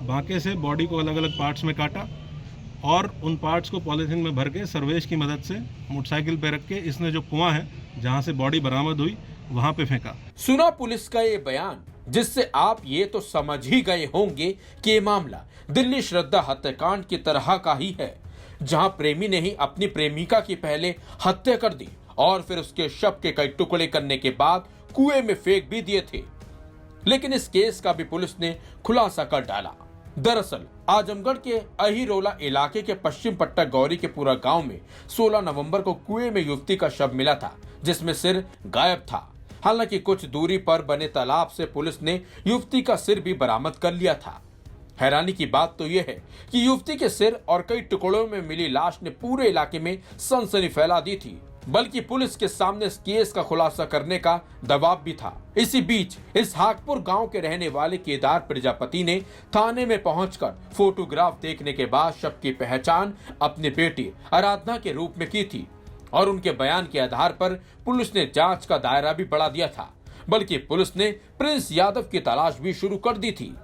बांके से बॉडी को अलग अलग पार्ट्स में काटा और उन पार्ट्स को पॉलीथीन में भर के सर्वेश की मदद से मोटरसाइकिल पे रख के इसने जो कुआं है जहां से बॉडी बरामद हुई वहां पे फेंका। सुना पुलिस का ये बयान, जिससे आप ये तो समझ ही गए होंगे कि ये मामला दिल्ली श्रद्धा हत्याकांड की तरह का ही है, जहां प्रेमी ने ही अपनी प्रेमिका की पहले हत्या कर दी और फिर उसके शव के कई टुकड़े करने के बाद कुएं में फेंक भी दिए थे। लेकिन इस केस का भी पुलिस ने खुलासा कर डाला। दरअसल आजमगढ़ के अहिरोला इलाके के पश्चिम पट्टा गौरी के पूरा गांव में 16 नवंबर को कुएं में युवती का शव मिला था, जिसमें सिर गायब था। हालांकि कुछ दूरी पर बने तालाब से पुलिस ने युवती का सिर भी बरामद कर लिया था। हैरानी की बात तो यह है कि युवती के सिर और कई टुकड़ों में मिली लाश ने पूरे इलाके में सनसनी फैला दी थी, बल्कि पुलिस के सामने इस केस का खुलासा करने का दबाव भी था। इसी बीच इसहाकपुर गांव के रहने वाले केदार प्रजापति ने थाने में पहुंचकर फोटोग्राफ देखने के बाद शव की पहचान अपनी बेटी आराधना के रूप में की थी और उनके बयान के आधार पर पुलिस ने जांच का दायरा भी बढ़ा दिया था। बल्कि पुलिस ने प्रिंस यादव की तलाश भी शुरू कर दी थी।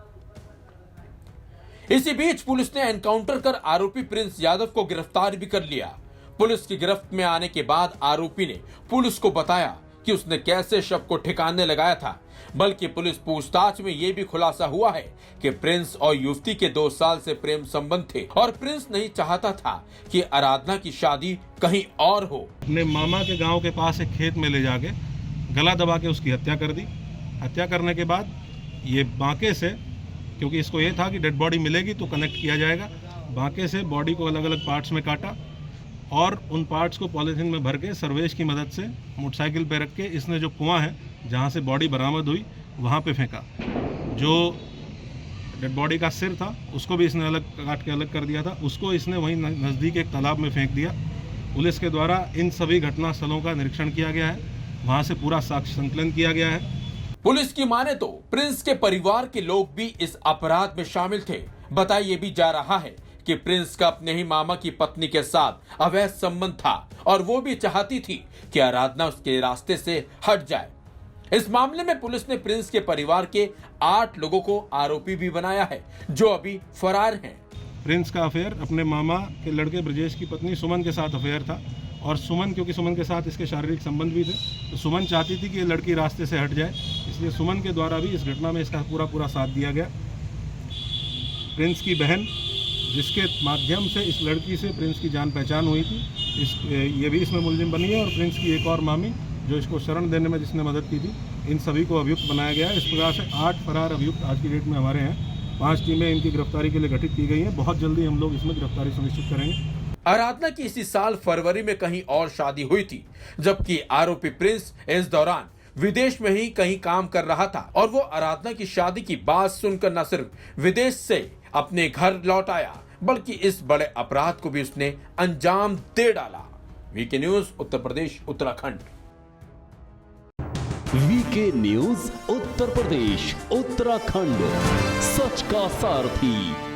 इसी बीच पुलिस ने एनकाउंटर कर आरोपी प्रिंस यादव को गिरफ्तार भी कर लिया। पुलिस की गिरफ्त में आने के बाद आरोपी ने पुलिस को बताया कि उसने कैसे शव को ठिकाने लगाया था। बल्कि पुलिस पूछताछ में यह भी खुलासा हुआ है कि प्रिंस और युवती के 2 साल से प्रेम संबंध थे और प्रिंस नहीं चाहता था कि आराधना की शादी कहीं और हो। अपने मामा के गांव के पास एक खेत में ले जाके गला दबा के उसकी हत्या कर दी। हत्या करने के बाद ये बांके से, क्योंकि इसको ये था कि डेड बॉडी मिलेगी तो कनेक्ट किया जाएगा, बांके से बॉडी को अलग अलग पार्ट्स में काटा और उन पार्ट्स को पॉलीथीन में भर के सर्वेश की मदद से मोटरसाइकिल पे रख के इसने जो कुआं है जहां से बॉडी बरामद हुई वहां पे फेंका। जो डेड बॉडी का सिर था उसको भी इसने अलग काट के अलग कर दिया था, उसको इसने वहीं नज़दीक एक तालाब में फेंक दिया। पुलिस के द्वारा इन सभी घटना स्थलों का निरीक्षण किया गया है, वहाँ से पूरा साक्ष्य संकलन किया गया है। पुलिस की माने तो प्रिंस के परिवार के लोग भी इस अपराध में शामिल थे। बताया भी जा रहा है कि प्रिंस का अपने ही मामा की पत्नी के साथ अवैध संबंध था और वो भी चाहती थी कि आराधना उसके रास्ते से हट जाए। इस मामले में पुलिस ने प्रिंस के परिवार के 8 लोगों को आरोपी भी बनाया है, जो अभी फरार हैं। प्रिंस का अफेयर अपने मामा के लड़के ब्रजेश की पत्नी सुमन के साथ अफेयर था और सुमन, क्योंकि सुमन के साथ इसके शारीरिक संबंध भी थे, तो सुमन चाहती थी कि ये लड़की रास्ते से हट जाए, इसलिए सुमन के द्वारा भी इस घटना में इसका पूरा साथ दिया गया। प्रिंस की बहन, जिसके माध्यम से इस लड़की से प्रिंस की जान पहचान हुई थी, ये भी इसमें मुलजिम बनी है और प्रिंस की एक और मामी जो इसको शरण देने में जिसने मदद की थी, इन सभी को अभियुक्त बनाया गया है। इस प्रकार से 8 फरार अभियुक्त आज की डेट में हमारे हैं। 5 टीमें इनकी गिरफ्तारी के लिए गठित की गई हैं। बहुत जल्दी हम लोग इसमें गिरफ्तारी सुनिश्चित करेंगे। आराधना की इसी साल फरवरी में कहीं और शादी हुई थी, जबकि आरोपी प्रिंस इस दौरान विदेश में ही कहीं काम कर रहा था और वो आराधना की शादी की बात सुनकर न सिर्फ विदेश से अपने घर लौट आया, बल्कि इस बड़े अपराध को भी उसने अंजाम दे डाला। VK news Uttar Pradesh Uttarakhand. VK news Uttar Pradesh Uttarakhand, सच का सारथी।